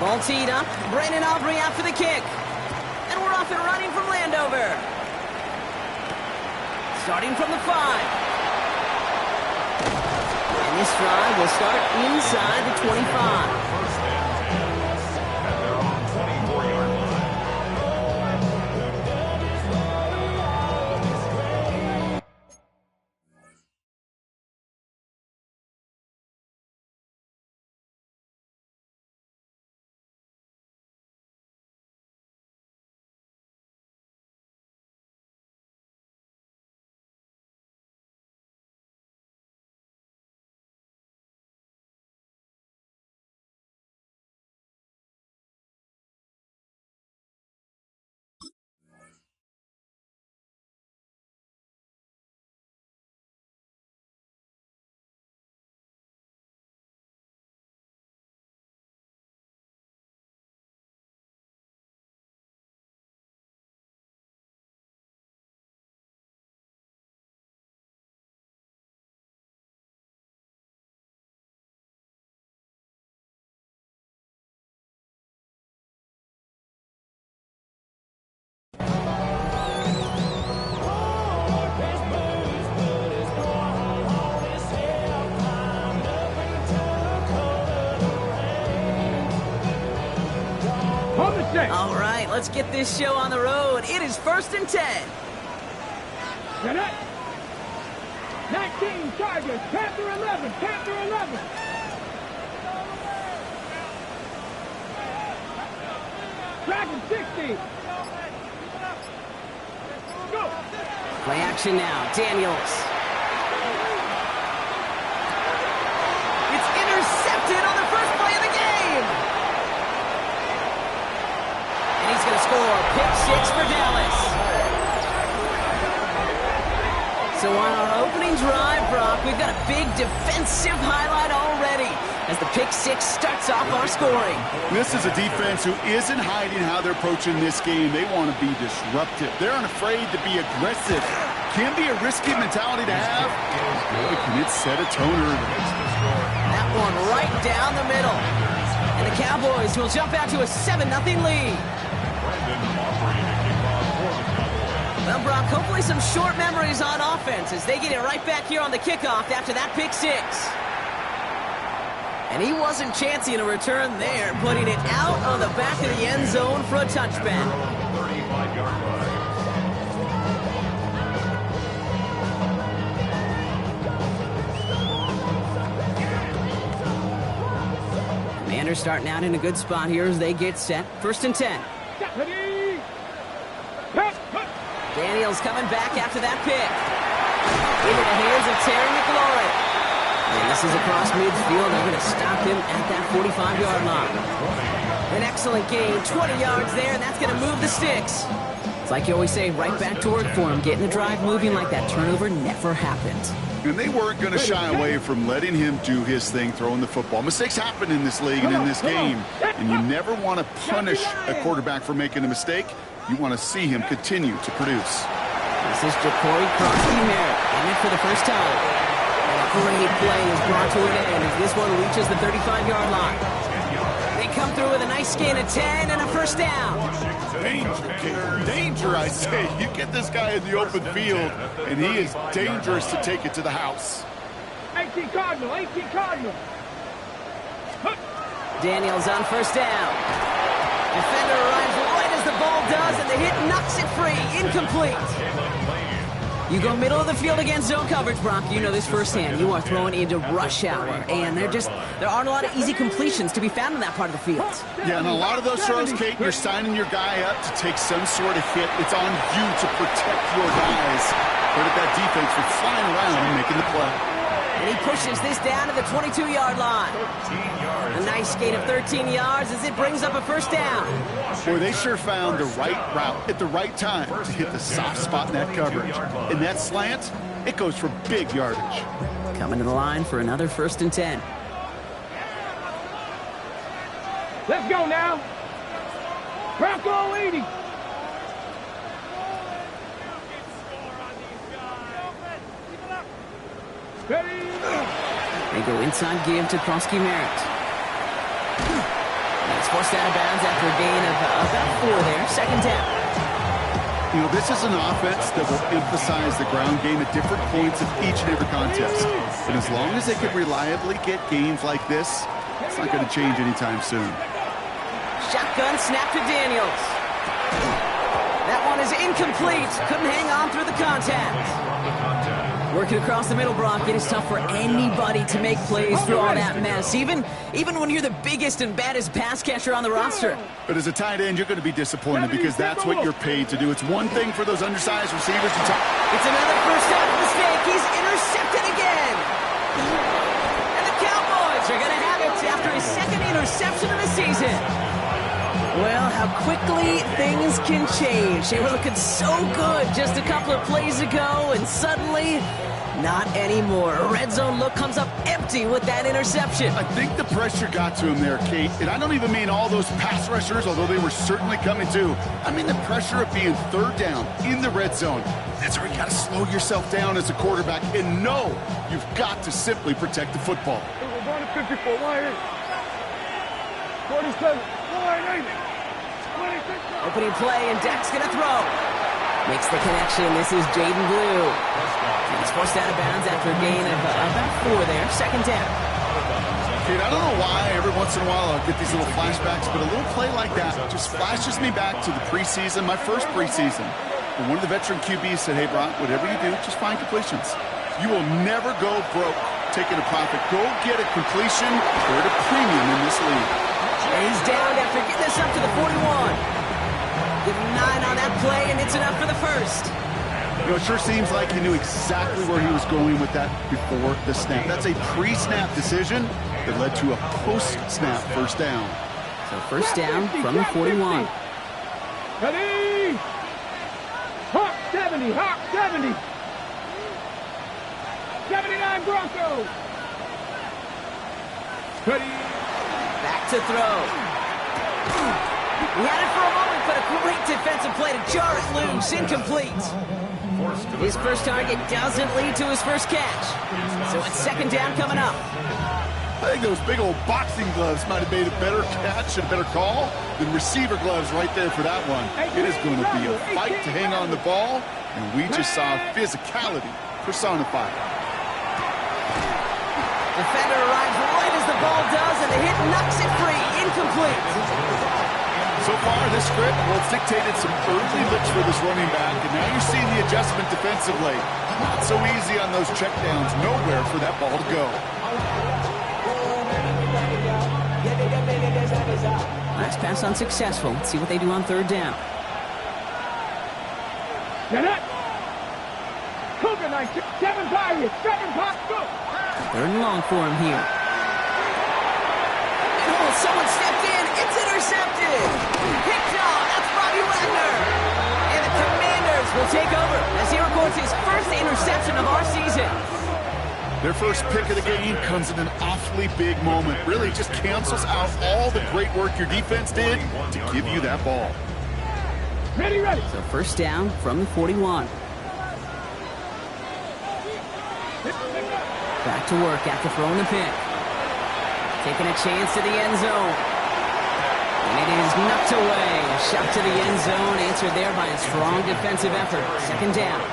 Ball teed up. Brandon Aubrey out for the kick. And we're off and running from Landover. Starting from the 5. And this drive will start inside the 25. All right, let's get this show on the road. It is 1st and 10. Set up. 19 Chargers, Panther 11, Panther 11. Dragon 60. Go. Play action now, Daniels. It's intercepted on the first play of the game. And he's going to score. Pick 6 for Dallas. So on our opening drive, Brock, we've got a big defensive highlight already as the pick 6 starts off our scoring. This is a defense who isn't hiding how they're approaching this game. They want to be disruptive. They're unafraid to be aggressive. Can be a risky mentality to have. Boy, can it set a tone early. That one right down the middle. And the Cowboys will jump out to a 7-0 lead. Well, Brock, hopefully some short memories on offense as they get it right back here on the kickoff after that pick 6. And he wasn't chancing a return there, putting it out on the back of the end zone for a touchback. Commanders starting out in a good spot here as they get set. 1st and 10. Daniels coming back after that pick. Into the hands of Terry McLaurin. And this is across midfield. They're going to stop him at that 45-yard line. An excellent gain, 20 yards there, and that's going to move the sticks. It's like you always say, right back to work for him. Getting the drive moving like that turnover never happened. And they weren't going to shy away from letting him do his thing, throwing the football. Mistakes happen in this league and in this game, and you never want to punish a quarterback for making a mistake. You want to see him continue to produce. This is Jacory Crosby-Merritt, in it for the first time. And a great play is brought to an end as this one reaches the 35-yard line. They come through with a nice gain of 10 and a first down. Danger, I say. You get this guy in the open field, and he is dangerous to take it to the house. 18 Cardinal, 18 Cardinal. Daniels on first down. Defender arrives right as the ball does, and the hit knocks it free. Incomplete. You go middle of the field against zone coverage, Brock. You know this firsthand. You are throwing into rush hour, and there aren't a lot of easy completions to be found in that part of the field. Yeah, and a lot of those throws, Kate, you're signing your guy up to take some sort of hit. It's on you to protect your guys. But at that defense for flying around and making the play. And he pushes this down to the 22-yard line. A nice gain of 13 yards as it brings up a first down. Boy, they sure found the right route at the right time to hit the soft spot in that coverage. And that slant, it goes for big yardage. Coming to the line for another 1st and 10. Let's go now. Bronco 80. Ready? They go inside give to Crosby-Merritt. It's forced out of bounds after a gain of about 4 there. Second down. You know, this is an offense that will emphasize the ground game at different points of each and every contest. And as long as they can reliably get gains like this, it's not going to change anytime soon. Shotgun snap to Daniels. That one is incomplete. Couldn't hang on through the contact. Working across the middle, Brock, it is tough for anybody to make plays through all that mess, even when you're the biggest and baddest pass catcher on the roster. But as a tight end, you're going to be disappointed because that's what you're paid to do. It's one thing for those undersized receivers to talk. It's another first down mistake. He's intercepted again. And the Cowboys are going to have it after his second interception of the season. Well, how quickly things can change. They were looking so good just a couple of plays ago, and suddenly, not anymore. A red zone look comes up empty with that interception. I think the pressure got to him there, Kate. And I don't even mean all those pass rushers, although they were certainly coming too. I mean the pressure of being third down in the red zone. That's where you got to slow yourself down as a quarterback and know you've got to simply protect the football. We're going to 54, wide 47, wide 80. Opening play, and Dak's going to throw. Makes the connection. This is Jaden Blue. He's forced out of bounds after a gain of about 4 there. Second down. Kate, I don't know why every once in a while I'll get these little flashbacks, but a little play like that just flashes me back to the preseason, my first preseason. And one of the veteran QBs said, hey, Brock, whatever you do, just find completions. You will never go broke taking a profit. Go get a completion. We're at a premium in this league. And he's down after getting this up to the 41. Give him 9 on that play, and it's enough for the first. You know, it sure seems like he knew exactly where he was going with that before the snap. That's a pre-snap decision that led to a post-snap first down. So first down from the 41. Ready? Hawk 70, Hawk 70. 79 Broncos. Ready? Back to throw. He had it for a moment, but a great defensive play to jar it loose. Incomplete. His first target doesn't lead to his first catch. So it's second down coming up. I think those big old boxing gloves might have made a better catch and a better call than receiver gloves right there for that one. It is going to be a fight to hang on the ball, and we just saw physicality personified. Defender arrives right as the ball does, and the hit knocks it free. Incomplete. So far, this script, well, it's dictated some early looks for this running back, and now you're seeing the adjustment defensively. Not so easy on those checkdowns. Nowhere for that ball to go. Last pass unsuccessful. Let's see what they do on third down. Get it. Cougar 19, 7 targets, 7 pots, go. Third and long for him here. Oh, someone stepped in. It's intercepted. Picked off. That's Bobby Wagner. And the Commanders will take over as he records his first interception of our season. Their first pick of the game comes in an awfully big moment. Really just cancels out all the great work your defense did to give you that ball. Ready, ready. So first down from the 41. Back to work after throwing the pick. Taking a chance to the end zone. And it is knocked away. A shot to the end zone, answered there by a strong defensive effort. Second down.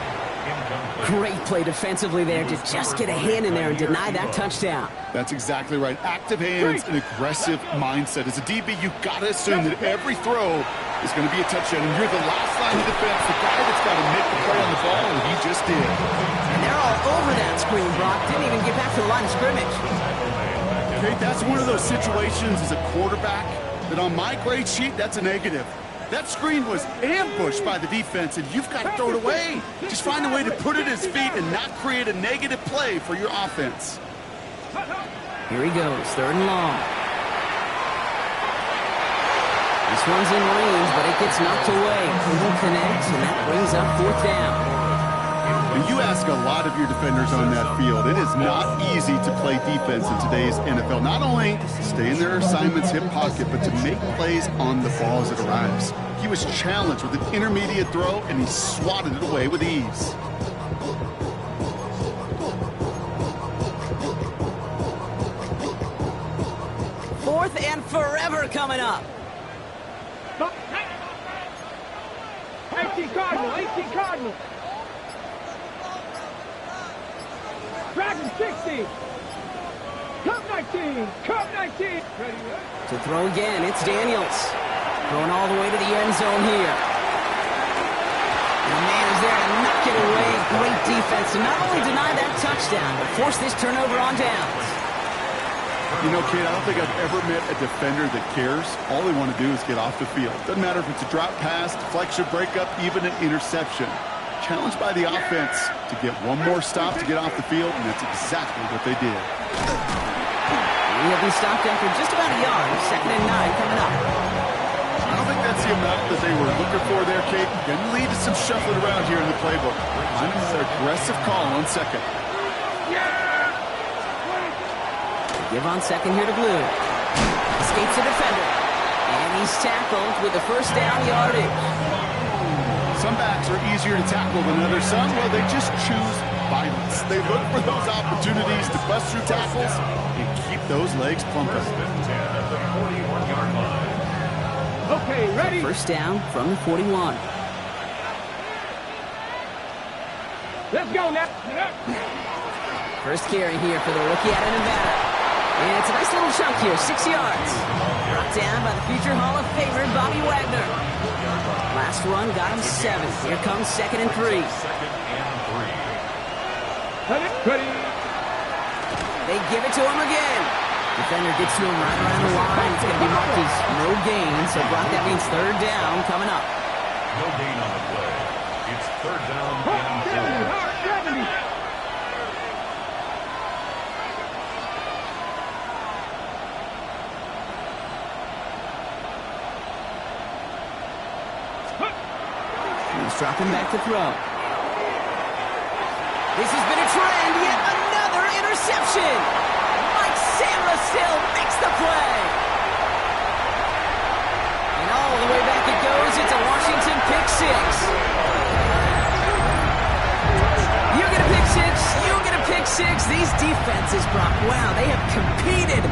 Great play defensively there to just get a hand in there and deny that touchdown. That's exactly right. Active hands and aggressive mindset. As a DB, you've got to assume that every throw is going to be a touchdown. And you're the last line of defense, the guy that's got to make the play on the ball, and he just did. And they're all over that screen, Brock. Didn't even get back to the line of scrimmage. Okay, that's one of those situations as a quarterback that on my grade sheet, that's a negative. That screen was ambushed by the defense, and you've got to throw it away. Just find a way to put it at his feet and not create a negative play for your offense. Here he goes, third and long. This one's in range, but it gets knocked away. Couldn't connect, and that brings up fourth down. And you ask a lot of your defenders on that field. It is not easy to play defense in today's NFL. Not only to stay in their assignment's hip pocket, but to make plays on the ball as it arrives. He was challenged with an intermediate throw, and he swatted it away with ease. fourth and forever coming up. 18 Cardinal, 18 Cardinal. Dragon 60. Cup 19, Cup 19. To throw again, it's Daniels. Throwing all the way to the end zone here. And the man is there to knock it away. Great defense to not only deny that touchdown, but force this turnover on downs. You know, kid, I don't think I've ever met a defender that cares. All they want to do is get off the field. Doesn't matter if it's a drop pass, deflection, breakup, even an interception. Challenged by the offense to get one more stop to get off the field, and that's exactly what they did. We have been stopped after just about a yard. 2nd and 9 coming up. I don't think that's the amount that they were looking for there, Kate. Going to lead to some shuffling around here in the playbook. I'm an aggressive call on second. Give on second here to Blue. Escapes the defender. And he's tackled with the first down yardage. Some backs are easier to tackle than others. Some, well, they just choose violence. They look for those opportunities to bust through tackles and keep those legs pumping. Okay, ready? First down from the 41. Let's go now. First carry here for the rookie out of Nevada. And it's a nice little chunk here, 6 yards. Brought down by the future Hall of Famer, Bobby Wagner. Last run got him 7. Here comes 2nd and 3. Ready. They give it to him again. Defender gets to him right around the line. It's going to be marked as no gain. So, Brock, that means 3rd down coming up. No gain on the play. It's 3rd down and 4. 70. Dropping back to throw. This has been a trend. Yet another interception. Mike Samuel makes the play. And all the way back it goes. It's a Washington pick 6. You get a pick 6. You get a pick 6. These defenses, Brock, wow, they have competed.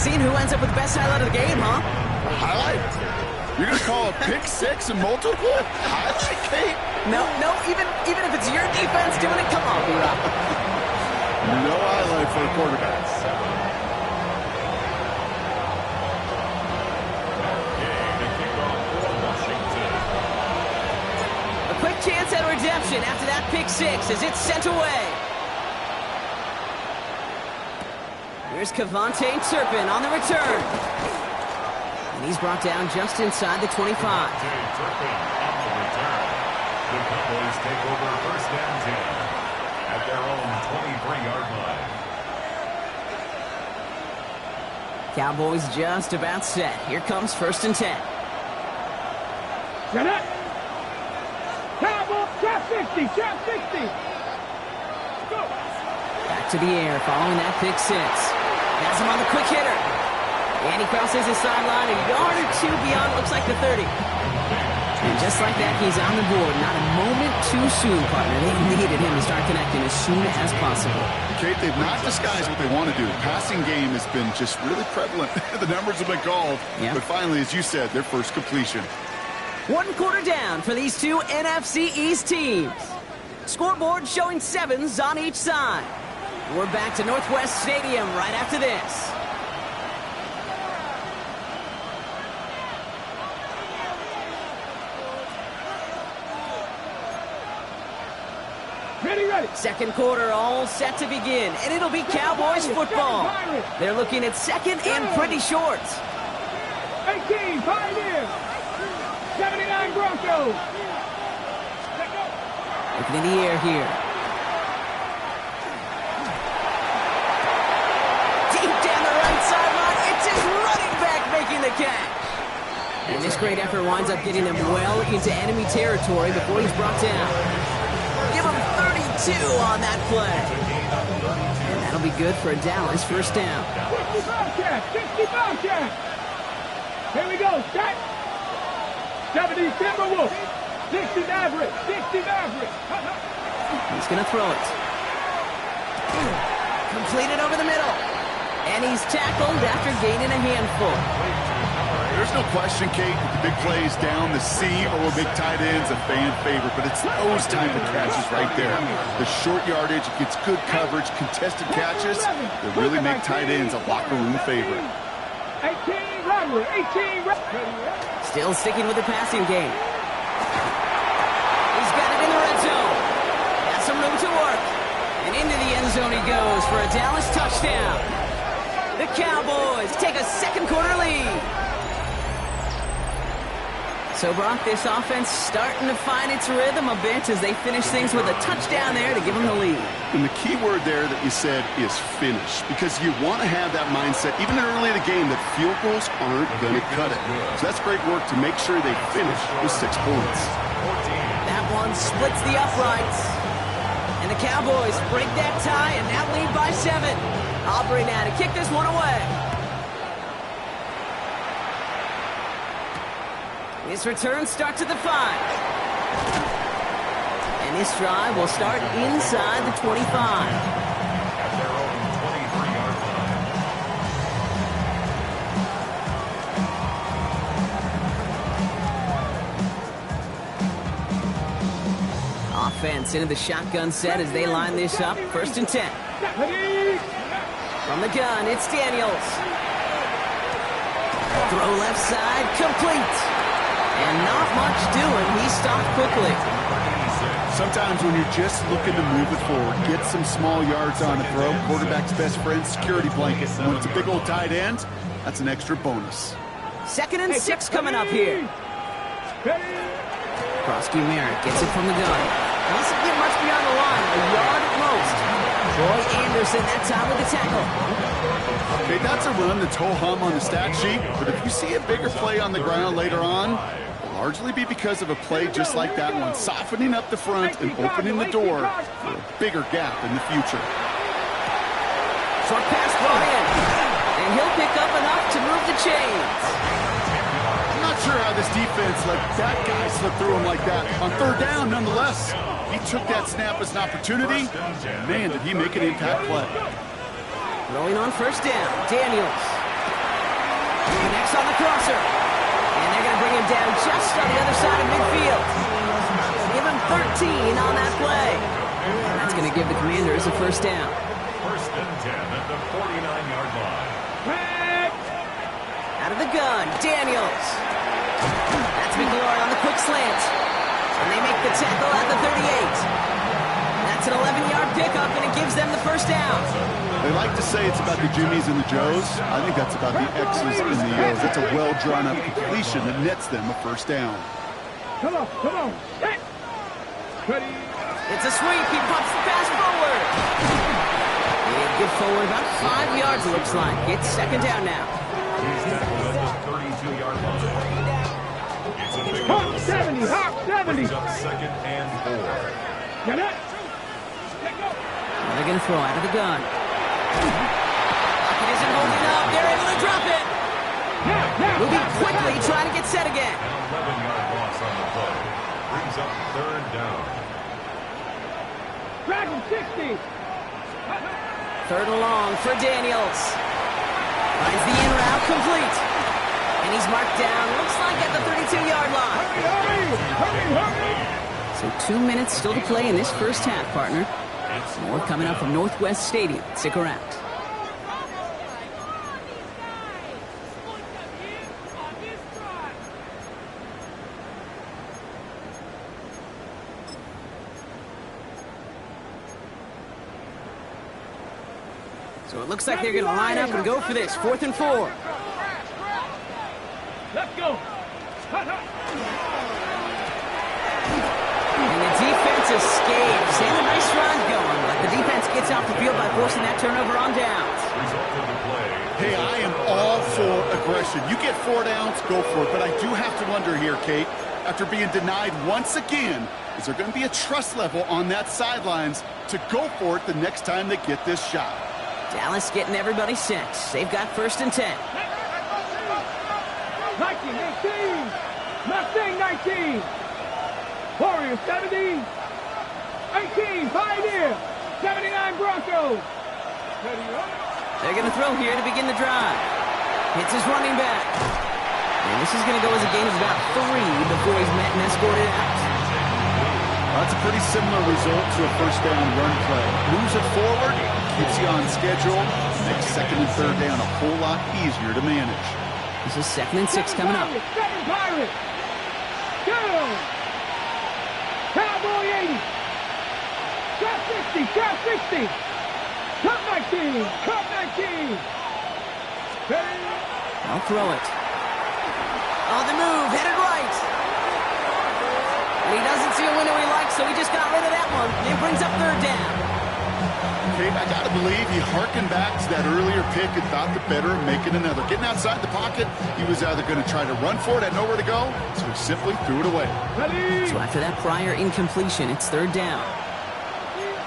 Seeing who ends up with the best highlight of the game, huh? Highlight? You're going to call a pick 6 and multiple? Highlight, Kate? No, even if it's your defense doing it, come on, B-Rock. No highlight for the quarterbacks. A quick chance at redemption after that pick 6 as it's sent away. Here's Kevontae Turpin on the return. And he's brought down just inside the 25. The Cowboys take over 1st and 10 at their own 23-yard line. Cowboys just about set. Here comes 1st and 10. Set up. Cowboy, trap 60, trap 60. Go. Back to the air following that pick 6. Has him on the quick hitter. And he crosses his sideline a yard or 2 beyond, looks like the 30. And just like that, he's on the board. Not a moment too soon, partner. They needed him to start connecting as soon as possible. Kate, they've not disguised what they want to do. The passing game has been just really prevalent. The numbers have been called. Yeah. But finally, as you said, their first completion. 1 quarter down for these two NFC East teams. Scoreboard showing 7s on each side. We're back to Northwest Stadium right after this. Ready. Second quarter all set to begin, and it'll be Cowboys football. They're looking at 2nd and pretty short. 18, Pioneer. 79 Broncos. Looking in the air here. Deep down the right sideline, it's his running back making the catch. And this great effort winds up getting them well into enemy territory before he's brought down. Give him 32 on that play. And that'll be good for a Dallas 1st down. 65 catch. Here we go, set. 70 Timberwolves. 60 Maverick. 60 Maverick. He's going to throw it. Completed over the middle. And he's tackled after gaining a handful. There's no question, Kate, that the big plays down the seam or big tight ends a fan favorite, but it's those type of catches right there. The short yardage, it gets good coverage, contested catches that really make tight ends a locker room favorite. 18 robbery, 18 robbery. Still sticking with the passing game. He's got it in the red zone. Got some room to work. And into the end zone he goes for a Dallas touchdown. The Cowboys take a second quarter lead. So, Brock, this offense starting to find its rhythm a bit as they finish things with a touchdown there to give them the lead. And the key word there that you said is finish, because you want to have that mindset, even early in the game, that field goals aren't going to cut it. So that's great work to make sure they finish with 6 points. That one splits the uprights. And the Cowboys break that tie and now lead by 7. Aubrey now to kick this one away. This return starts at the 5. And this drive will start inside the 25. At their own 23-yard line. Offense into the shotgun set as they line this up. 1st and 10. From the gun, it's Daniels. Throw left side, complete. And not much doing. He stopped quickly. Sometimes when you're just looking to move it forward, get some small yards on a throw, quarterback's best friend, security blanket. When it's a big old tight end, that's an extra bonus. 2nd and 6 coming up here. Krosky Merritt gets it from the gun. Doesn't get much beyond the line, a yard at most. Troy Anderson that time with the tackle. Okay, that's a run that's ho-hum on the stat sheet, but if you see a bigger play on the ground later on, it'll largely be because of a play just like that one, softening up the front and opening the door for a bigger gap in the future. Short pass brought in, and he'll pick up enough to move the chains. I'm not sure how this defense let that guy slip through him like that. On 3rd down, nonetheless, he took that snap as an opportunity. Man, did he make an impact play. Rolling on 1st down, Daniels. Connects on the crosser. And they're going to bring him down just on the other side of midfield. Give him 13 on that play. And that's going to give the Commanders a 1st down. 1st and 10 at the 49-yard line. Out of the gun, Daniels. That's McLaurin on the quick slant. And they make the tackle at the 38. That's an 11-yard pickup, and it gives them the 1st down. They like to say it's about the Jimmies and the Joes. I think that's about the X's and the O's. That's a well-drawn-up completion that nets them a 1st down. Come on, come on. Hey. Ready. It's a sweep. He pops the pass forward. And get forward about 5 yards, it looks like. It's 2nd down now. He's tackled at the 32-yard line. It's a big Hawk 70, Hawk 70. Brings up 2nd and 4. Get it. They're going to throw out of the gun. Pocket isn't holding up. They're able to drop it. Moving quickly, trying to get set again. An 11-yard loss on the play. Brings up 3rd down. Dragon 60. 3rd and long for Daniels. Finds the in route complete. And he's marked down, looks like at the 32-yard line. So 2 minutes still to play in this 1st half, partner. More coming up from Northwest Stadium. Stick around. So it looks like they're going to line up and go for this. 4th and 4. Let's go. And the defense escapes. And a nice run going. But the defense gets off the field by forcing that turnover on downs. Result of the play. Hey, I am all for aggression. You get 4 downs, go for it. But I do have to wonder here, Kate, after being denied once again, is there going to be a trust level on that sidelines to go for it the next time they get this shot? Dallas getting everybody set. They've got 1st and 10. 19, 18. Mustang 19. Warriors 70. 18, Pioneer. 79 Broncos. They're going to throw here to begin the drive. Hits his running back. And this is going to go as a gain of about 3 before he's met and escorted out. That's a pretty similar result to a first down run play. Moves it forward, keeps you on schedule, makes second and third down a whole lot easier to manage. This is 2nd and 6 coming up. Seven Pirates. Go. Cowboy 80. Shot 60. Shot 60. Cut 19. Cut 19. Ready. I'll throw it. On the move, headed right. And he doesn't see a window he likes, so he just got rid of that one. And brings up 3rd down. Okay, I got to believe he harkened back to that earlier pick and thought the better of making another. Getting outside the pocket, he was either going to try to run for it, had nowhere to go, so he simply threw it away. Ready. So after that prior incompletion, it's 3rd down.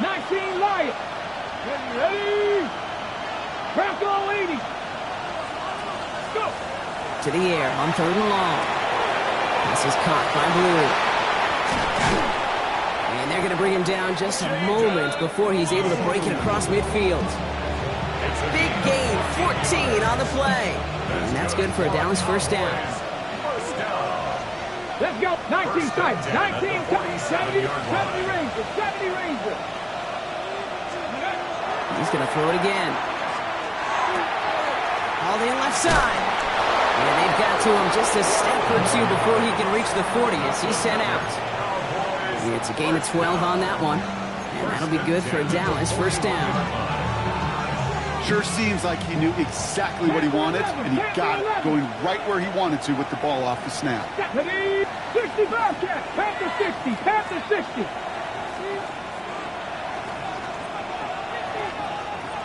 19 Lions. Ready. Bronco 80. Go. To the air on 3rd and long. This is caught by Blue. And they're going to bring him down just a moment before he's able to break it across midfield. Big gain, 14 on the play. And that's good for a Dallas first down. Let's go. 19 tight. 19 tight. 70 Rangers. 70 Rangers. He's going to throw it again. All the left side. And they've got to him just a step or 2 before he can reach the 40 as he's sent out. It's a gain of 12 on that one. And that'll be good for a Dallas first down. Sure seems like he knew exactly what he wanted, and he got it, going right where he wanted to with the ball off the snap. 60 Bobcats. Panther 60. Panther 60.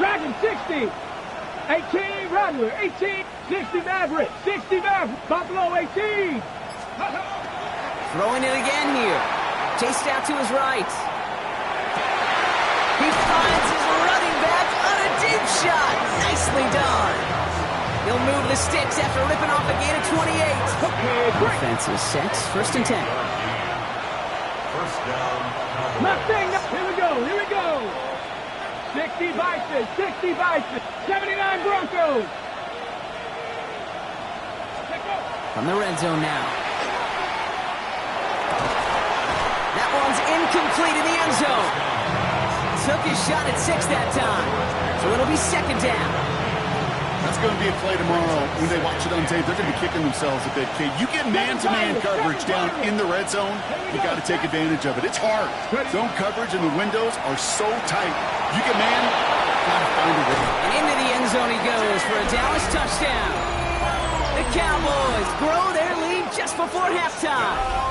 Dragon 60. 18 Rattler. 18. 60 Maverick. 60 Maverick. Buffalo 18. Throwing it again here. Chased out to his right. He finds his running back on a deep shot. Nicely done. He'll move the sticks after ripping off a gain of 28. Defense is set. 1st and 10. First down. Mustang. Here we go. Here we go. 60 Bison. 60 Bison. 79 Broncos. From the red zone now. That one's incomplete in the end zone. Took his shot at 6 that time. So it'll be 2nd down. That's going to be a play tomorrow. When they watch it on tape, they're going to be kicking themselves a bit, Kate. You get man-to-man coverage down in the red zone, you got to take advantage of it. It's hard. Zone coverage and the windows are so tight. You get man, got to find a way. And into the end zone he goes for a Dallas touchdown. The Cowboys grow their lead just before halftime.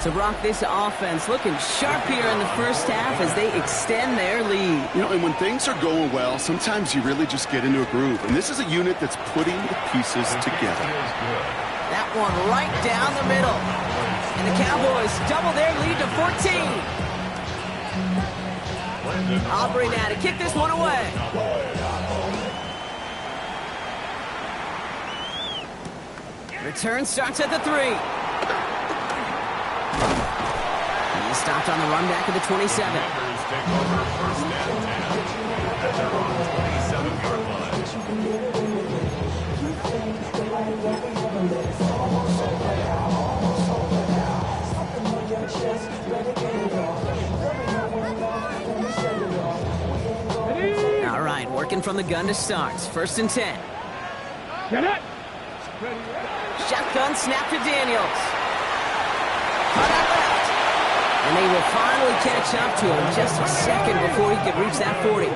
So, Brock, this offense looking sharp here in the first half as they extend their lead. You know, and when things are going well, sometimes you really just get into a groove. And this is a unit that's putting the pieces together. That one right down the middle. And the Cowboys double their lead to 14. Aubrey now to kick this one away. Return starts at the 3. He's stopped on the run back of the 27. All right, working from the gun to start. 1st and 10. Get it. Shotgun snap to Daniels. Cut out left. And they will finally catch up to him just a second before he could reach that 40.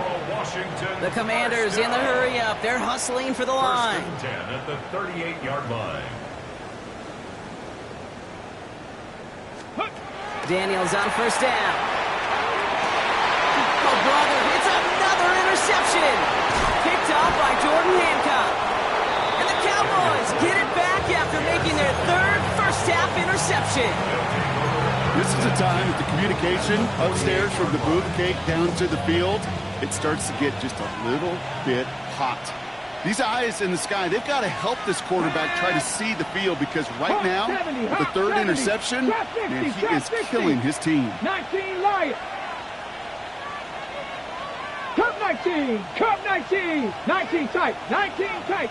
The Commanders in the hurry up. They're hustling for the line. 1st and 10 at the 38-yard line. Daniels on 1st down. Oh, brother, it's another interception. Picked off by Jordan Hancock. And the Cowboys get it back after making their 3rd first-half interception. This is a time that the communication upstairs from the booth cake down to the field, it starts to get just a little bit hot. These eyes in the sky, they've got to help this quarterback try to see the field because right now, with the 3rd interception, man, he is killing his team. 19 Lions. Cut 19. Cup 19. 19 tight. 19 tight.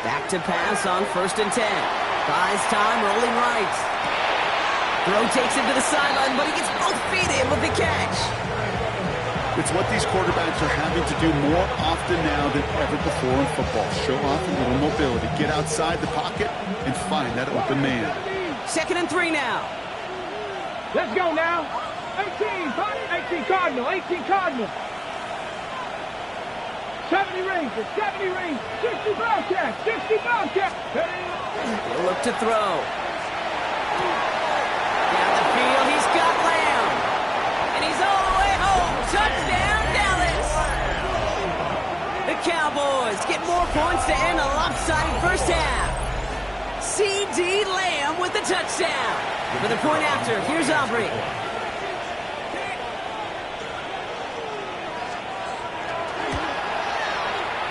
Back to pass on 1st and 10. Buys time, rolling right. Throw takes him to the sideline, but he gets both feet in with the catch. It's what these quarterbacks are having to do more often now than ever before in football. Show off a little mobility. Get outside the pocket and find that open man. 2nd and 3 now. Let's go now. 18 Cardinal. 18 Cardinal. 70 Rangers. 70 Rangers. 60 Bobcats. 60 Bobcats. He'll look to throw. Down the field, he's got Lamb. And he's all the way home. Touchdown, Dallas. The Cowboys get more points to end a lopsided first half. C.D. Lamb with the touchdown. For the point after, here's Aubrey.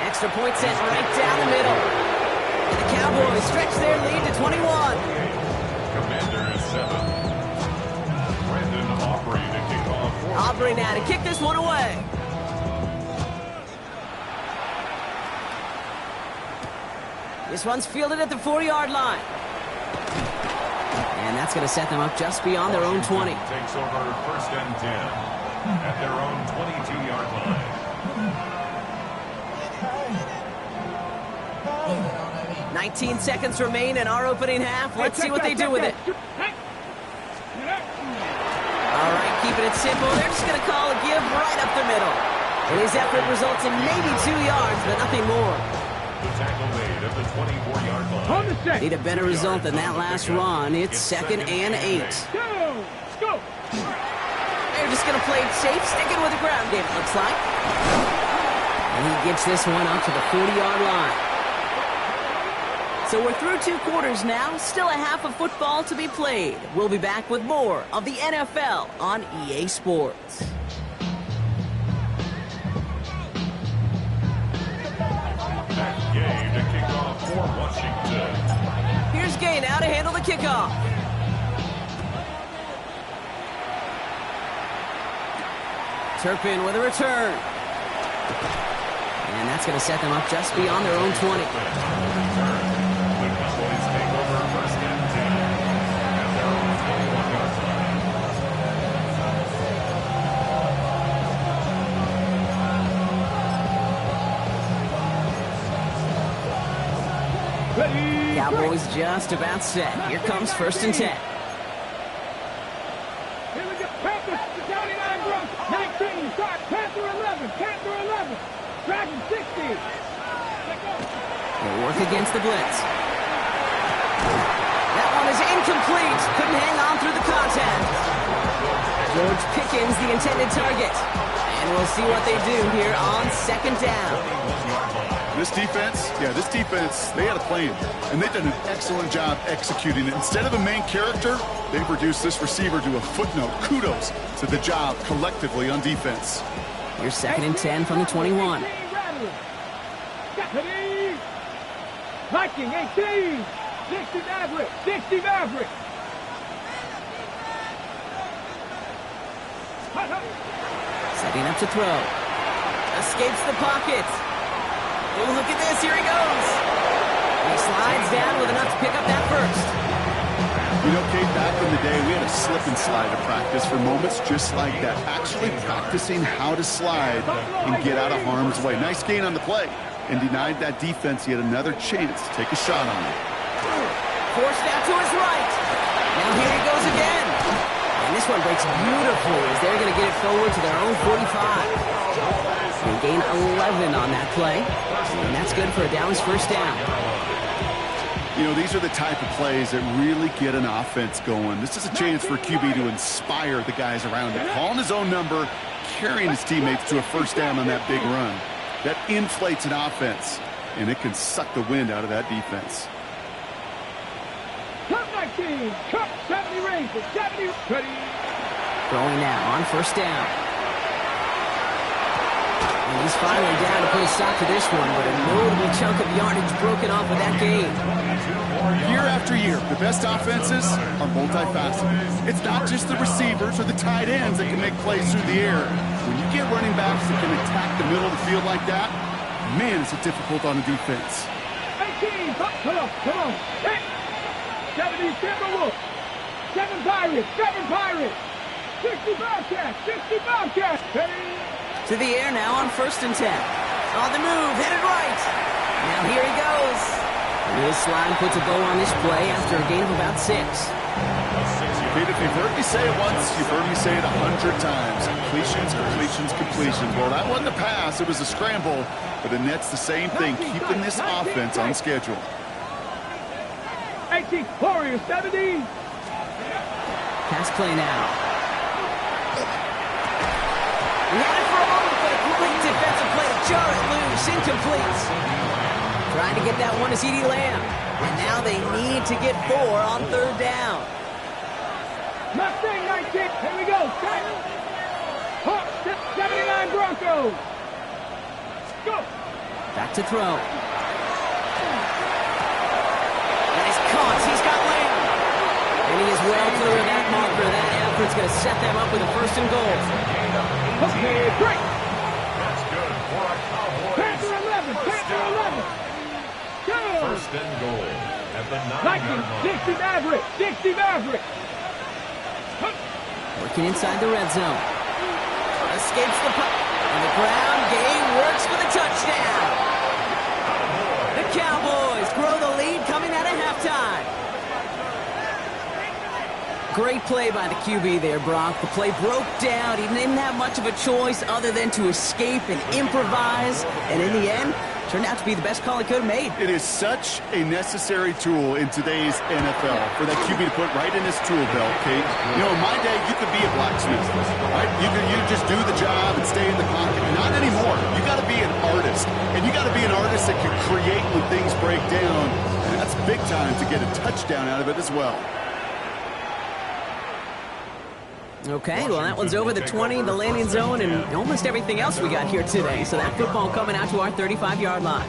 Extra point set right down the middle. And the Cowboys stretch their lead to 21. Commanders 7. Brandon Aubrey to kick off. Aubrey now to kick this one away. This one's fielded at the 4-yard line. And that's going to set them up just beyond their own 20. Takes over 1st and 10 at their own 22-yard line. 19 seconds remain in our opening half. Let's see what they do with it. All right, keeping it simple. They're just going to call a give right up the middle. And his effort results in maybe 2 yards, but nothing more. The tackle made at the 24-yard line. Need a better result than that last run. It's 2nd and 8. Go. They're just going to play it safe, sticking with the ground game, it looks like. And he gets this one up to the 40-yard line. So we're through 2 quarters now, still a half of football to be played. We'll be back with more of the NFL on EA Sports. Back game to kick off for Washington. Here's Gay now to handle the kickoff. Turpin with a return. And that's going to set them up just beyond their own 20. Cowboys just about set. Here comes 1st and 10. Here we go. Panthers, 99 Bronx, 19, start, Panther 11, Panther 11, Dragon 60. They'll work against the blitz. That one is incomplete. Couldn't hang on through the contact. George Pickens, the intended target. And we'll see what they do here on 2nd down. This defense, they had a plan, and they've done an excellent job executing it. Instead of a main character, they've reduced this receiver to a footnote. Kudos to the job collectively on defense. Here's 2nd and 10 from the 21. Viking 18, 60 Maverick, 60 Maverick. Setting up to throw. Escapes the pocket. Oh, look at this. Here he goes. And he slides down with enough to pick up that first. You know, Kate, back in the day, we had a slip and slide to practice for moments just like that. Actually practicing how to slide and get out of harm's way. Nice gain on the play. And denied that defense yet another chance to take a shot on it. Forced out to his right. Now here he goes again. And this one breaks beautifully as they're going to get it forward to their own 45. They gain 11 on that play. And that's good for a Dallas 1st down. You know, these are the type of plays that really get an offense going. This is a chance for QB to inspire the guys around him. Calling his own number, carrying his teammates to a 1st down on that big run. That inflates an offense, and it can suck the wind out of that defense. Cup 19, Cup 70 Rangers, 70, ready. Throwing now on 1st down. And He's finally down to put a stop to this one, but a notable chunk of yardage broken off of that game. Year after year, the best offenses are multifaceted. It's not just the receivers or the tight ends that can make plays through the air. When you get running backs that can attack the middle of the field like that, man, is it difficult on the defense. 18, come on. 70 Timberwolves. 7 Pirates. 60 Bobcats. To the air now on 1st and 10. On the move, headed right. Now here he goes. And his slide puts a bow on this play after a gain of about 6. Pete, if you've heard me say it once, you've heard me say it 100 times. Completions. Well, that wasn't a pass. It was a scramble. But the Nets the same thing, keeping this offense on schedule. 18, Warriors, 70. Pass play now. He had it for a moment, but a great defensive play to jar it loose. Incomplete. Trying to get that one to CeeDee Lamb. And now they need to get 4 on 3rd down. Mustang 19. Here we go. 79 Broncos. Go. Back to throw. And he's caught. He's got Lamb. And he is well clear of that marker. That effort's going to set them up with a 1st and goal. Okay, great. That's good for a Cowboys. Panther 11. Go. 1st and goal at the 9-yard line. 60 Maverick. Working inside the red zone. Escapes the puck. And the ground game works for the touchdown. The Cowboys grow the lead coming out of halftime. Great play by the QB there, Brock. The play broke down. He didn't have much of a choice other than to escape and improvise. And in the end, turned out to be the best call he could have made. It is such a necessary tool in today's NFL for that QB to put right in his tool belt, Kate. You know, in my day, you could be a blacksmith, right? You could just do the job and stay in the pocket. Not anymore. You got to be an artist. And you got to be an artist that can create when things break down. And that's big time to get a touchdown out of it as well. Okay, well, that one's over the 20, the landing zone, and almost everything else we got here today. So that football coming out to our 35-yard line.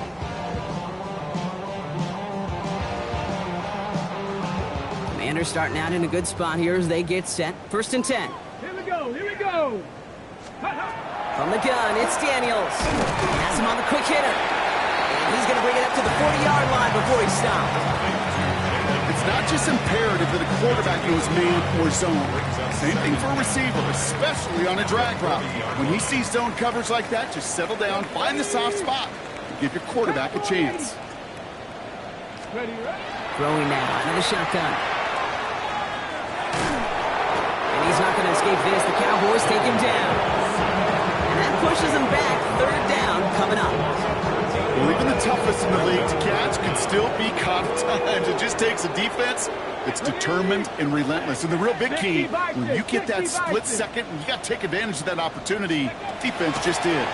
Commanders starting out in a good spot here as they get set. 1st and 10. Here we go. From the gun, it's Daniels. He has him on the quick hitter. And he's going to bring it up to the 40-yard line before he stops. It's not just imperative that a quarterback knows man or zone. Same thing for a receiver, especially on a drag route. When he sees zone coverage like that, just settle down, find the soft spot, and give your quarterback a chance. Ready. Throwing now, another shotgun. And he's not going to escape this. The Cowboys take him down. And that pushes him back. 3rd down coming up. Well, even the toughest in the league to catch can still be caught at times. It just takes a defense that's determined and relentless. And the real big key, when you get that split second, you got to take advantage of that opportunity. Defense just did. And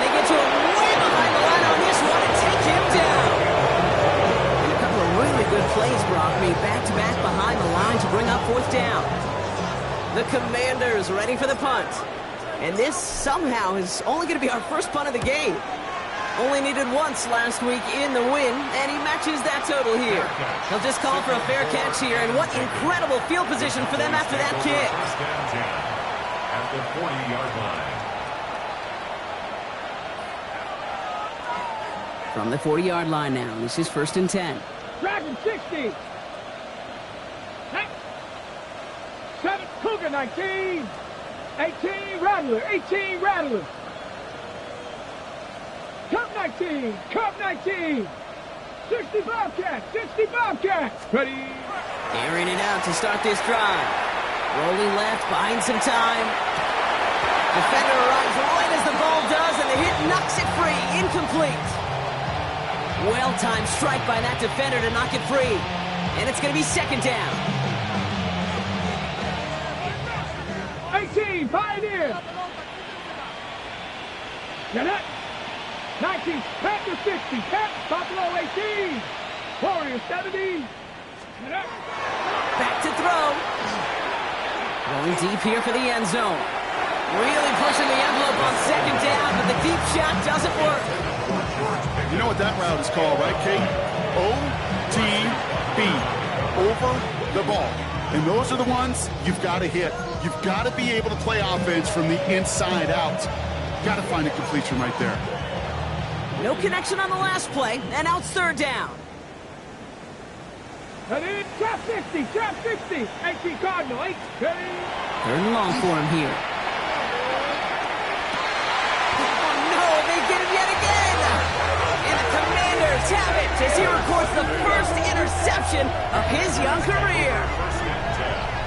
they get to him way behind the line on this one and take him down. And a couple of really good plays, Brock, made back-to-back behind the line to bring up 4th down. The Commanders ready for the punt. And this somehow is only going to be our first punt of the game. Only needed once last week in the win, and he matches that total here. He'll just call for a fair catch here, and what incredible field position for them after that kick. At the 40-yard line. From the 40-yard line now, this is 1st and 10. Dragon 60. 7 Cougar 19. 18 Rattler. Cup 19. 60 Bobcats. Ready. Airing it out to start this drive. Rolling left, buying some time. Defender arrives right as the ball does, and the hit knocks it free. Incomplete. Well-timed strike by that defender to knock it free. And it's going to be 2nd down. 18, Pioneer. Gannett. 19, Panther 60, Buffalo 18, Warriors 70. Back to throw. Going deep here for the end zone. Really pushing the envelope on second down, but the deep shot doesn't work. You know what that route is called, right, Kate? OTB, over the ball. And those are the ones you've got to hit. You've got to be able to play offense from the inside out. Got to find a completion right there. No connection on the last play, and now it's third down. And in, trap 60, trap 60. 18 Cardinal, 8. Third and long for him here. Oh no, they get him yet again! And the Commanders have it as he records the first interception of his young career.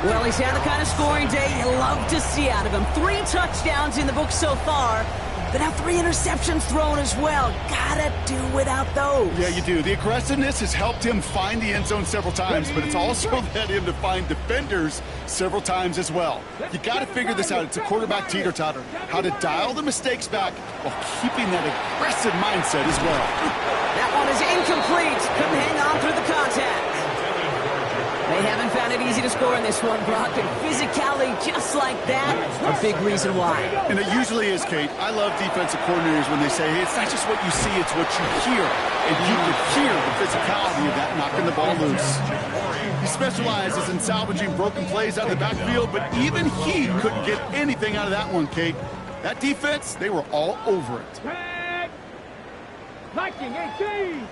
Well, he's had the kind of scoring day you love to see out of him. 3 touchdowns in the book so far, but now 3 interceptions thrown as well. Gotta do without those. Yeah, you do. The aggressiveness has helped him find the end zone several times, but it's also led him to find defenders several times as well. You got to figure this out. It's a quarterback teeter-totter. How to dial the mistakes back while keeping that aggressive mindset as well. That one is incomplete. Couldn't hang on through the contact. They haven't found it easy to score in this one, Brock, and physicality just like that, a big reason why. And it usually is, Kate. I love defensive coordinators when they say, hey, it's not just what you see, it's what you hear. And you can hear the physicality of that knocking the ball loose. He specializes in salvaging broken plays out of the backfield, but even he couldn't get anything out of that one, Kate. That defense, they were all over it. Viking 18.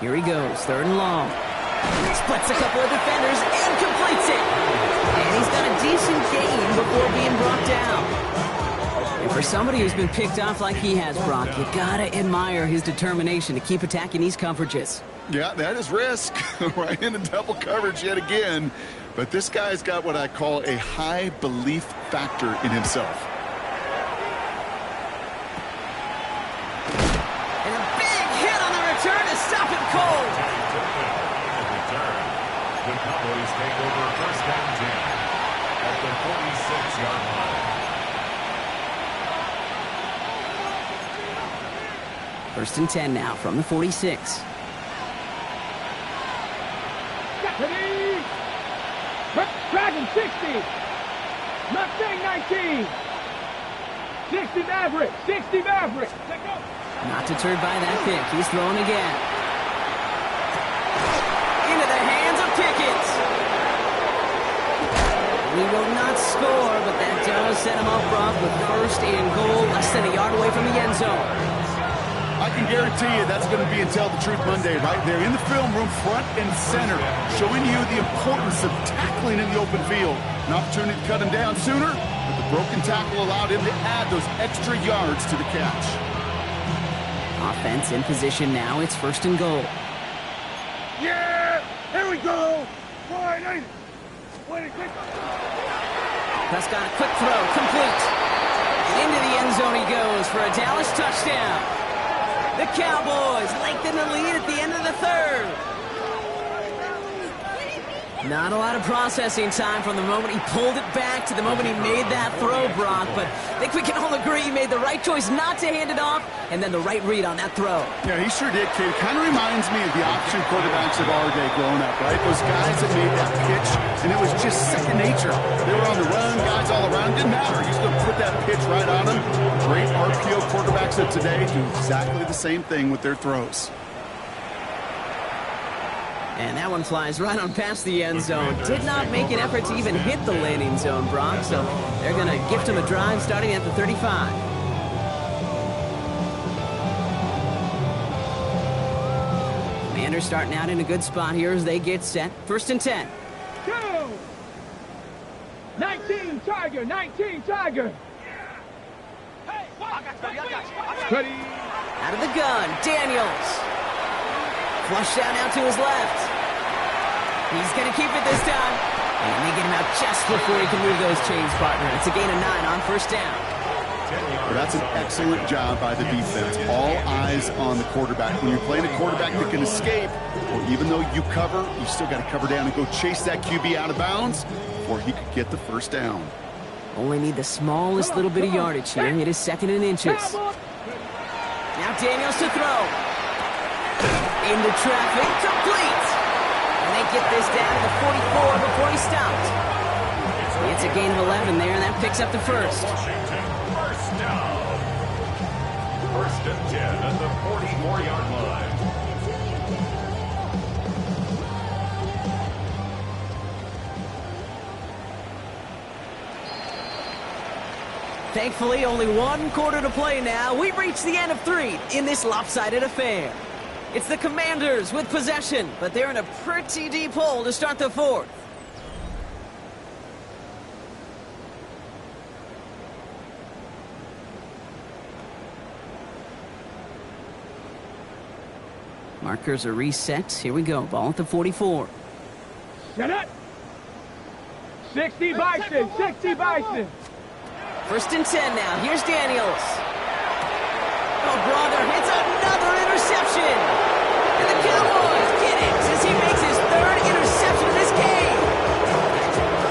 Here he goes, third and long. Splits a couple of defenders and completes it. And he's done a decent gain before being brought down. And for somebody who's been picked off like he has, Brock, you gotta admire his determination to keep attacking these coverages. Yeah, that is risk. Right into double coverage yet again. But this guy's got what I call a high belief factor in himself. And a big hit on the return to stop it cold. The Cowboys take over first down 10 at the 46-yard line. First and 10 now from the 46. Dragon 60. Mustang 19. 60 Maverick. 60 Maverick. Not deterred by that pick. He's thrown again. Into the hands of Pickett. He will not score, but that does set him off, Brock, with first and goal, less than a yard away from the end zone. I can guarantee you that's going to be in Tell the Truth Monday right there in the film room, front and center, showing you the importance of tackling in the open field. An opportunity to cut him down sooner, but the broken tackle allowed him to add those extra yards to the catch. Offense in position now. It's first and goal. Yeah! Here we go! Prescott, a quick throw, complete. Into the end zone he goes for a Dallas touchdown. The Cowboys lengthen the lead at the end of the third. Not a lot of processing time from the moment he pulled it back to the moment he made that throw, Brock. But I think we can all agree he made the right choice not to hand it off, and then the right read on that throw. Yeah, he sure did, kid. Kind of reminds me of the option quarterbacks of our day growing up, right? Those guys that made that pitch, and it was just second nature. They were on the run, guys all around. Didn't matter. He's going to put that pitch right on them. Great RPO quarterbacks of today do exactly the same thing with their throws. And that one flies right on past the end zone. Did not make an effort to even hit the landing zone, Brock. So they're going to gift him a drive starting at the 35. Commanders starting out in a good spot here as they get set. First and 10. Go! 19 Tiger, 19 Tiger. Ready. Out of the gun, Daniels. Flush down now to his left. He's going to keep it this time. And they get him out just before he can move those chains, partner. It's a gain of 9 on first down. Well, that's an excellent job by the defense. All eyes on the quarterback. When you're playing a quarterback that can escape, well, even though you cover, you still got to cover down and go chase that QB out of bounds before he could get the first down. Only need the smallest little bit of yardage here. It is second in inches. Now Daniels to throw. Into traffic, complete. And they get this down to the 44 before he stopped. That's a gain of 11 there, and that picks up the first. Washington, first down. First and 10 at the 44-yard line. Thankfully, only one quarter to play now. We've reached the end of 3 in this lopsided affair. It's the Commanders with possession, but they're in a pretty deep hole to start the 4th. Markers are reset. Here we go. Ball at the 44. Set up. 60 Bison, 60 Bison. First and 10 now. Here's Daniels. Oh, brother, hits another interception. And the Cowboys get it as he makes his 3rd interception of this game.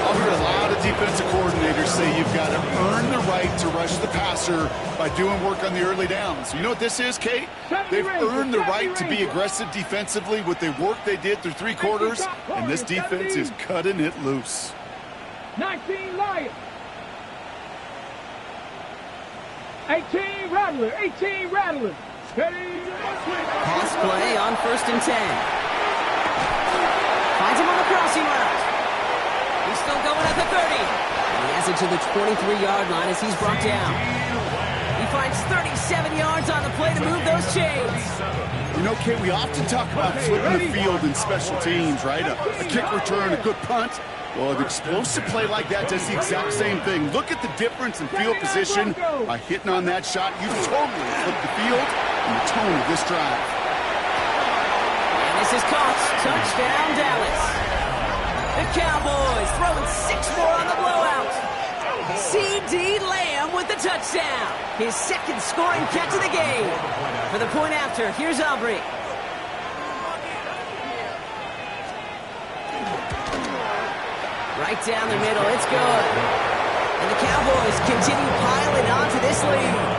I'll hear a lot of defensive coordinators say you've got to earn the right to rush the passer by doing work on the early downs. You know what this is, Kate? They've earned the right to be aggressive defensively with the work they did through 3 quarters, and this defense is cutting it loose. 19 Lions. 18 Rattler, 18 Rattler. Pass play on first and 10. Finds him on the crossing route. He's still going at the 30. And he has it to the 23-yard line as he's brought down. He finds 37 yards on the play to move those chains. You know, Kate, we often talk about flipping the field in special teams, right? A kick return, a good punt. Well, an explosive play like that does the exact same thing. Look at the difference in field position. By hitting on that shot, you totally flipped the field and the tone of this drive. And this is caught. Touchdown, Dallas. The Cowboys throwing 6 more on the blowout. C.D. Lamb with the touchdown. His 2nd scoring catch of the game. For the point after, here's Aubrey. Right down the middle, it's good. And the Cowboys continue piling on to this lead.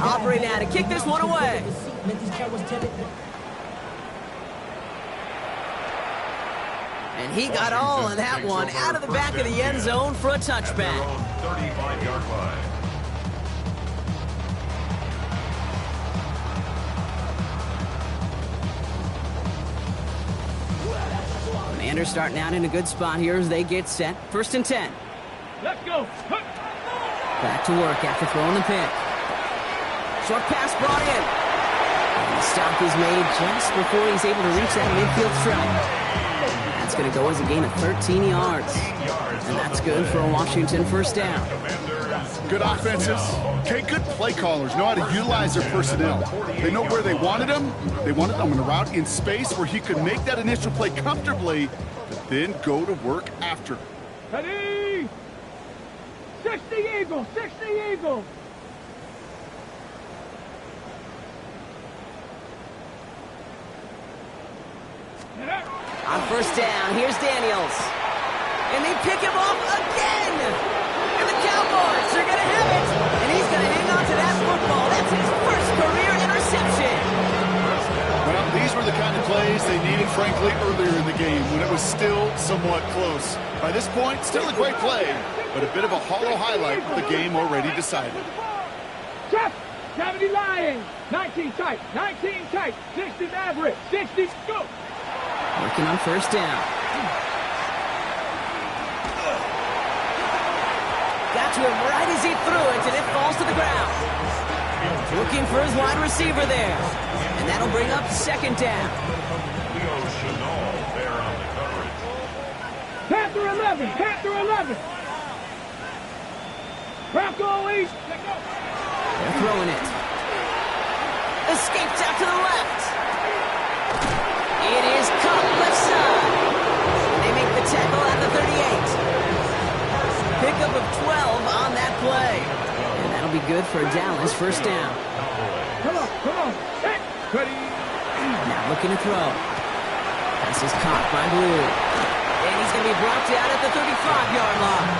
Aubrey now to kick this one away. And he got all of that one out of the back of the end zone for a touchback. 35-yard line. Commanders starting out in a good spot here as they get set. First and 10. Let's go. Back to work after throwing the pick. Short pass brought in. And the stop is made just before he's able to reach that midfield strike. That's going to go as a gain of 13 yards. And that's good for a Washington first down. Good offenses. Okay, good play callers know how to utilize their personnel. They know where they wanted him. They wanted him on a route in space where he could make that initial play comfortably, but then go to work after. Ready? 60 Eagles, 60 Eagles. On first down, here's Daniels. And they pick him off again. And the Cowboys are going to have it. And he's going to hang on to that football. That's his first career interception. Well, these were the kind of plays they needed, frankly, earlier in the game when it was still somewhat close. By this point, still a great play, but a bit of a hollow highlight with the game already decided. 70 Lions, 19 tight, 19 tight, 60 Maverick, 60, go. Working on first down. Got to him right as he threw it, and it falls to the ground. Looking for his wide receiver there. And that'll bring up second down. Panther 11, Panther 11. Bronco East. They're throwing it. Escapes out to the left. It is caught left side. They make the tackle at the 38. Pickup of 12 on that play. And that'll be good for Dallas first down. Come on. Hey, ready. Now looking to throw. Pass is caught by Blue. And he's going to be brought down at the 35-yard line.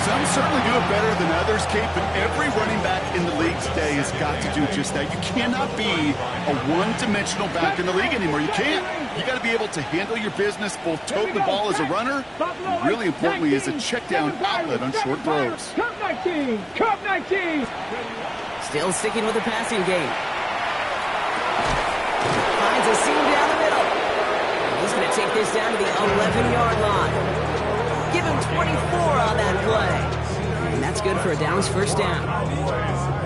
Some certainly do it better than others, Kate, but every running back in the league today has got to do just that. You cannot be a one-dimensional back in the league anymore. You can't. You got to be able to handle your business, both tote the ball as a runner, and really importantly as a check-down outlet on short throws. Cup 19! Cup 19! Still sticking with the passing game. Finds a seam down the middle. He's going to take this down to the 11-yard line. Give him 24 on that play. And that's good for a Dallas first down.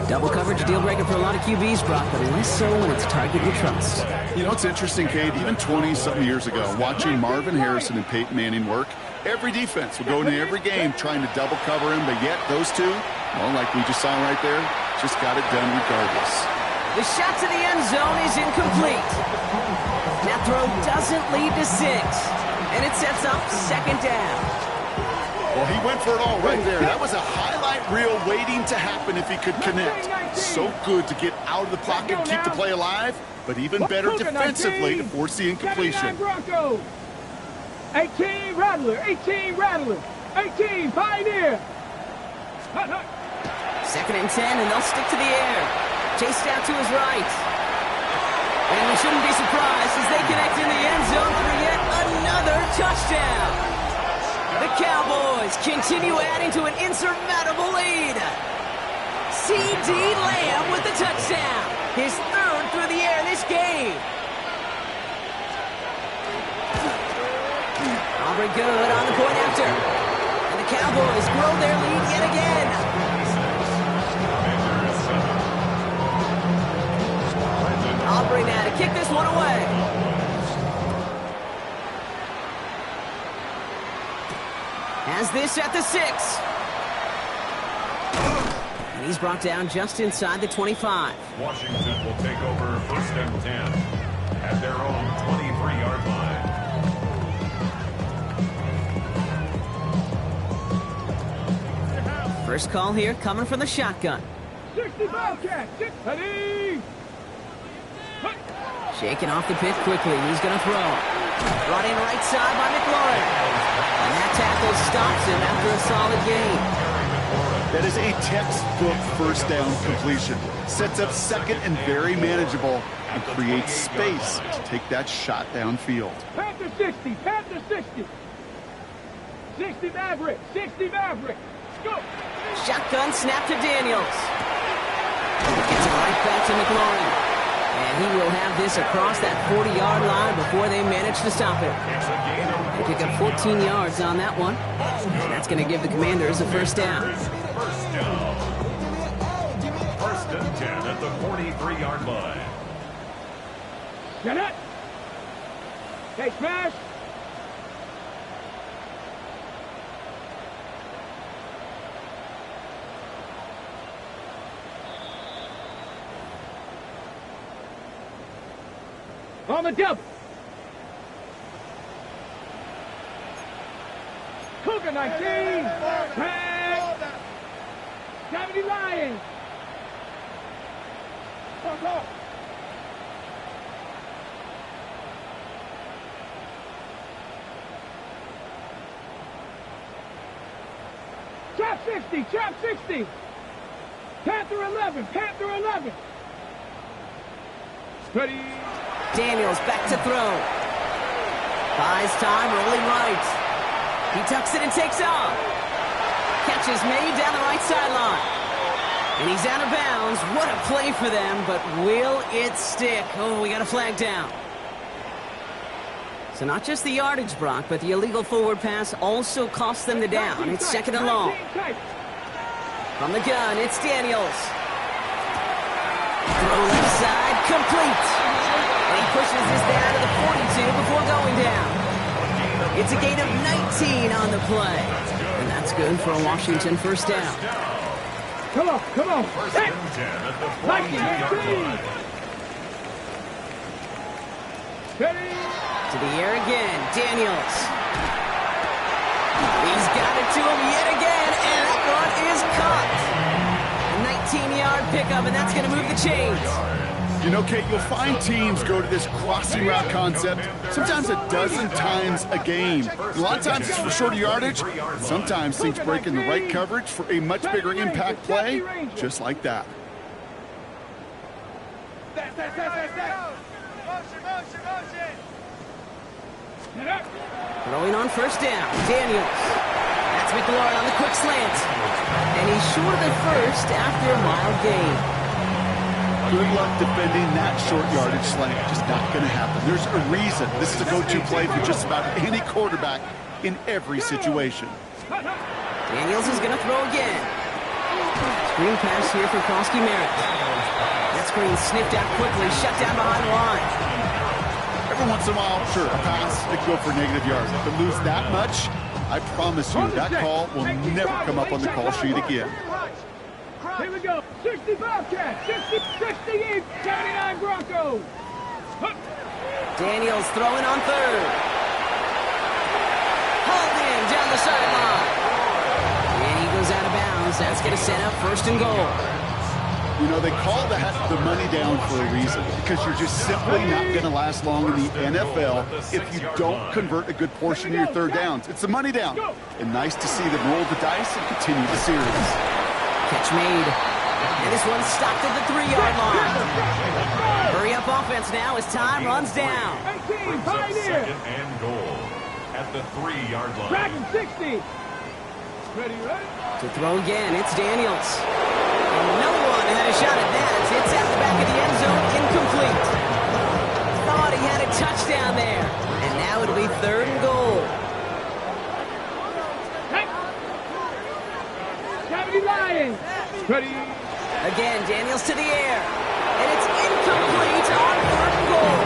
Double coverage deal breaker for a lot of QBs, Brock, but less so when it's a target you trust. You know, it's interesting, Kate, even 20-something years ago, watching Marvin Harrison and Peyton Manning work, every defense would go into every game trying to double cover him, but yet those two, well, like we just saw right there, just got it done regardless. The shot to the end zone is incomplete. That throw doesn't lead to 6, and it sets up second down. Well, he went for it all right there. That was a highlight reel waiting to happen if he could connect. So good to get out of the pocket and keep the play alive, but even better defensively to force the incompletion. 18 Rattler, 18 Rattler, 18 Pioneer. Second and 10, and they'll stick to the air. Chased out to his right. And we shouldn't be surprised as they connect in the end zone for yet another touchdown. The Cowboys continue adding to an insurmountable lead. C.D. Lamb with the touchdown. His third through the air this game. Aubrey good on the point after. And the Cowboys grow their lead yet again. Aubrey now to kick this one away. Has this at the 6. And he's brought down just inside the 25. Washington will take over first and 10 at their own 23-yard line. First call here coming from the shotgun. 60 Bobcat, 6, ready. Shaking off the pitch quickly. He's going to throw. Brought in right side by McLaurin. And that tackle stops him after a solid gain. That is a textbook first down completion. Sets up second and very manageable and creates space to take that shot downfield. Panther 60, Panther 60. 60 Maverick, 60 Maverick. Go. Shotgun snap to Daniels. Gets it right back to McLaurin. And he will have this across that 40-yard line before they manage to stop it. They pick up 14 yards on that one. And that's going to give the Commanders a first down. First down. First and 10 at the 43-yard line. Get it. Hey, smash. On the double. Cougar 19. Tag. 70 Lions. Go. Trap 60. Trap 60. Panther 11. Panther 11. Ready. Daniels back to throw. Buys time, rolling right. He tucks it and takes off. Catch is made down the right sideline. And he's out of bounds. What a play for them, but will it stick? Oh, we got a flag down. So not just the yardage, Brock, but the illegal forward pass also cost them the down. It's second and long. From the gun, it's Daniels. Throw left side, complete. And he pushes this down to the 42 before going down. It's a gain of 19 on the play. And that's good for a Washington first down. Come on, come on. First and 10 at the 42-yard line. Ready. To the air again, Daniels. He's got it to him yet again, and that one is caught. A 19-yard pickup, and that's going to move the chains. You know, Kate, you'll find teams go to this crossing route concept sometimes a dozen times a game. A lot of times it's for shorter yardage. Sometimes things break in the right coverage for a much bigger impact play, just like that. Throwing on first down, Daniels. That's McLaurin on the quick slant. And he's short of the first after a mild gain. Good luck defending that short yardage slant. Just not going to happen. There's a reason this is a go-to play for just about any quarterback in every situation. Daniels is going to throw again. Screen pass here for Krosky-Merritt. That screen sniffed out quickly, shut down behind the line. Every once in a while, sure, a pass, they go for negative yards. But lose that much, I promise you, that call will never come up on the call sheet again. Here we go. 60 Bobcats, 68, 79 Broncos. Daniels throwing on third. Hauled in down the sideline. And he goes out of bounds. That's going to set up first and goal. You know, they call that the money down for a reason, because you're just simply not going to last long in the NFL if you don't convert a good portion of your third downs. It's the money down. And nice to see them roll the dice and continue the series. Catch made. And this one's stopped at the 3-yard line. Hurry up offense now as time runs down. 18, Pioneer. Second and goal at the 3-yard line. Dragon 60. Ready? To throw again, it's Daniels. And no one had a shot at that. It's at the back of the end zone, incomplete. Thought he had a touchdown there. And now it'll be third and goal. Lions. Ready? Again, Daniels to the air. And it's incomplete on third and goal.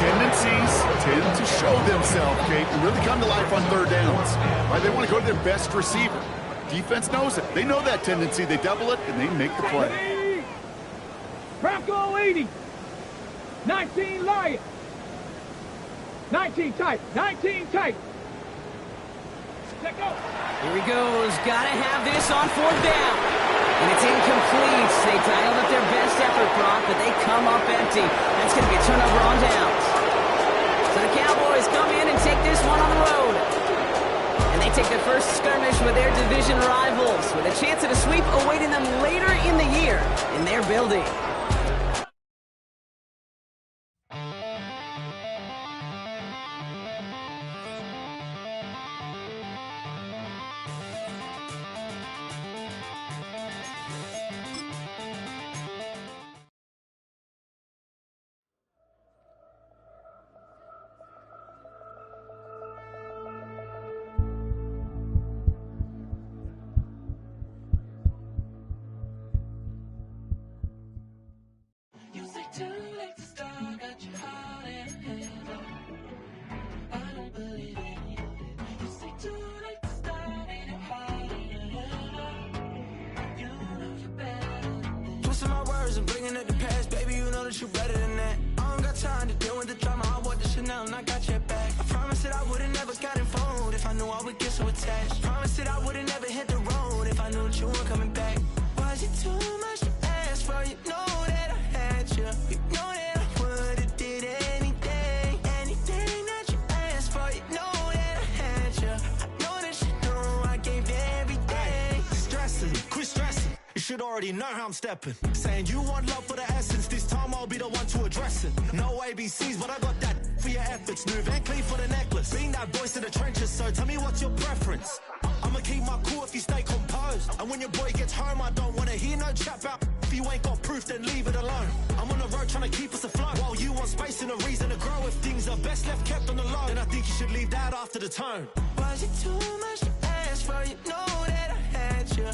Tendencies tend to show themselves, Kate, and really come to life on third downs. Right? They want to go to their best receiver. Defense knows it. They know that tendency. They double it, and they make the play. Ready? Bronco 80. 19 Lions. 19 tight. 19 tight. Here he goes. Gotta have this on fourth down. And it's incomplete. They dialed up their best effort, Brock, but they come up empty. That's going to be a turnover on downs. So the Cowboys come in and take this one on the road. And they take the first skirmish with their division rivals, with a chance at a sweep awaiting them later in the year in their building. And bringing up the past, baby, you know that you better than that. I don't got time to deal with the drama. I bought the Chanel and I got your back. I promised that I would've never got involved if I knew I would get so attached. I promised that I would've never hit the road if I knew that you weren't coming back. Was it too much to ask for? You know that I had you. You know that I would've did anything that you asked for. You know that I had you. I know that you know I gave everything. Stressing, quit stressing. You should already know how I'm stepping. Saying you want love for the essence, this time I'll be the one to address it. No ABCs, but I got that for your efforts. New Van Cleef for the necklace. Being that voice in the trenches, so tell me what's your preference. I'ma keep my cool if you stay composed. And when your boy gets home, I don't wanna hear no chat about if you ain't got proof, then leave it alone. I'm on the road trying to keep us afloat, while you want space and a reason to grow. If things are best left kept on the low, then I think you should leave that after the tone. Was it too much to ask for? You know that I had you.